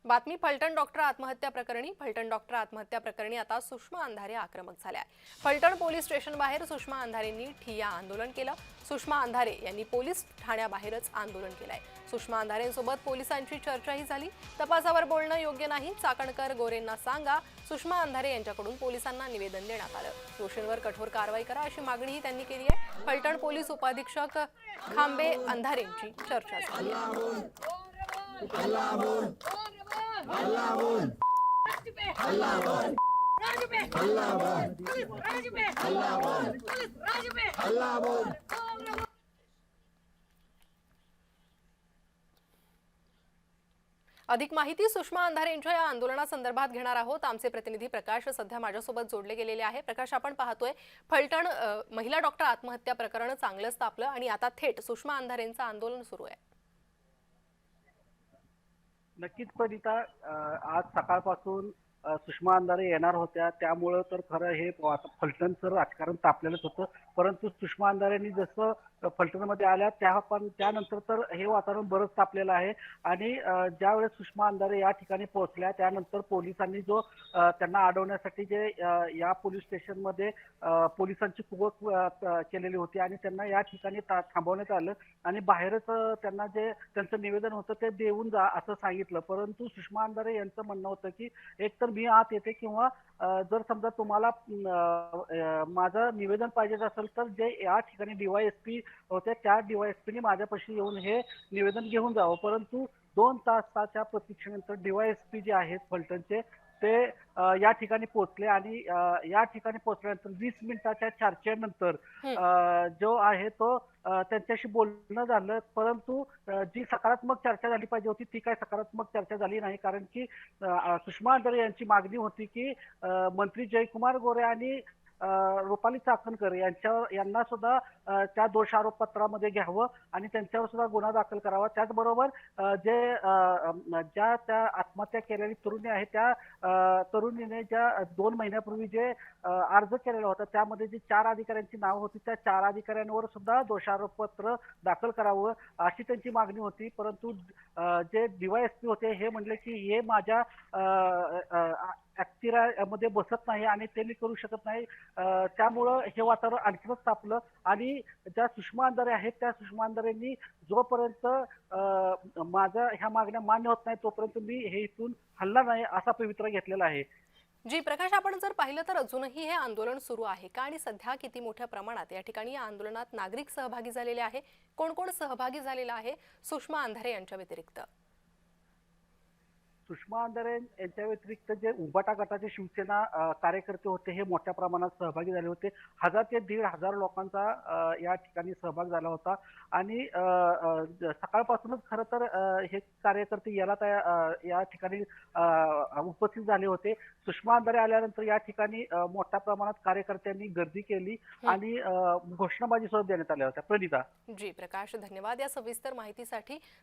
बातमी फलटण डॉक्टर आत्महत्या प्रकरणी आता सुषमा अंधारे आक्रमक झाल्या आहे। फलटण पोलीस स्टेशन बाहेर सुषमा अंधारेंनी ठिय्या आंदोलन केलं। सुषमा अंधारे यांनी पोलीस ठाण्याबाहेरच आंदोलन केलंय। सुषमा अंधारेंसोबत पोलिसांची चर्चाही झाली। तपासावर बोलणं योग्य नाही, चाकणकर गोरेंना सांगा, सुषमा अंधारे यांच्याकडून पोलिसांना निवेदन देण्यात आलं। दोषींवर कठोर कारवाई करा अशी मागणीही त्यांनी केली आहे। फलटण पोलीस उपाधीक्षक खांबे अंधारेंची चर्चा झाली आहे। अधिक माहिती सुषमा अंधारेंच्या या आंदोलनासंदर्भात घेणार आहोत। आमचे प्रतिनिधी प्रकाश सध्या माझ्यासोबत जोडले गेलेले आहे। प्रकाश, आपण पाहतोय फलटण महिला डॉक्टर आत्महत्या प्रकरण चांगलंच तापलं आणि आता थेट सुषमा अंधारेंचं आंदोलन सुरू आहे। नक्कीच परिता, आज सकाळपासून सुषमा अंधारे येणार होत्या, त्यामुळे तर खरं हे फलटणचं राजकारण तापलेलंच होतं। परंतु सुषमा अंधारेंनी जसं फलटणमध्ये आल्या त्यानंतर तर हे वातावरण बरंच तापलेलं आहे। आणि ज्यावेळेस सुषमा अंधारे या ठिकाणी पोहोचल्या त्यानंतर पोलिसांनी जो त्यांना अडवण्यासाठी जे या पोलीस स्टेशनमध्ये पोलिसांची कुवत केलेली होती आणि त्यांना या ठिकाणी थांबवण्यात आलं आणि बाहेरच त्यांना जे त्यांचं निवेदन होतं ते देऊन जा असं सांगितलं। परंतु सुषमा अंधारे यांचं म्हणणं होतं की एकतर मी आत येते किंवा जर समजा तुम्हाला माझं निवेदन पाहिजे असेल तर जे या ठिकाणी DYSP होते त्या DYSPने माझ्यापाशी येऊन हे निवेदन घेऊन जावं। परंतु 2 तासाच्या प्रतीक्षेनंतर DYSP जे आहेत फलटणचे ते या ठिकाणी पोहोचले आणि या ठिकाणी पोहोचल्यानंतर 20 मिनिटाच्या चर्चेनंतर नंतर जो आहे तो त्यांच्याशी बोलणं झालं। परंतु जी सकारात्मक चर्चा झाली पाहिजे होती ती काही सकारात्मक चर्चा झाली नाही, कारण की सुषमा अंधारे यांची मागणी होती की मंत्री जयकुमार गोरे आणि रुपाली चाकणकर यांना सुद्धा त्या दोषारोप पत्रामध्ये घ्यावं आणि त्यांच्यावर सुद्धा गुन्हा दाखल करावा। त्याचबरोबर ज्या त्या आत्महत्या केलेली तरुणी आहे त्या तरुणीने ज्या 2 महिन्यापूर्वी जे अर्ज केलेला होता त्यामध्ये जी 4 अधिकाऱ्यांची नाव होती त्या 4 अधिकाऱ्यांवर सुद्धा दोषारोप पत्र दाखल करावं अशी त्यांची मागणी होती। परंतु जे DYSP होते हे म्हणले की हे माझ्या मध्ये बसत नाही आणि ते मी करू शकत नाही। त्यामुळं हे वातावरण आणखीनच तापलं आणि ज्या सुषमा अंधारे आहेत त्या सुषमा अंधारेंनी जोपर्यंत माझ्या ह्या मागण्या मान्य होत नाही तोपर्यंत मी हे इथून हलणार नाही असा पवित्रा घेतलेला आहे। जी प्रकाश, आपण जर पाहिलं तर अजूनही हे आंदोलन सुरू आहे का आणि सध्या किती मोठ्या प्रमाणात या ठिकाणी या आंदोलनात नागरिक सहभागी झालेले आहे, कोण कोण सहभागी झालेला आहे सुषमा अंधारे यांच्या व्यतिरिक्त? सुषमा अंधारे यांच्या व्यतिरिक्त जे उबाटा गटाचे शिवसेना कार्यकर्ते होते हे मोठ्या प्रमाणात सहभागी झाले होते। 1000 ते 1500 लोकांचा या ठिकाणी सहभाग झाला होता आणि सकाळपासूनच खरं तर हे कार्यकर्ते या ठिकाणी उपस्थित झाले होते। सुषमा अंधारे आल्यानंतर या ठिकाणी मोठ्या प्रमाणात कार्यकर्त्यांनी गर्दी केली आणि घोषणाबाजी सुद्धा देण्यात आल्या होत्या। प्रणिता। जी प्रकाश, धन्यवाद या सविस्तर माहितीसाठी।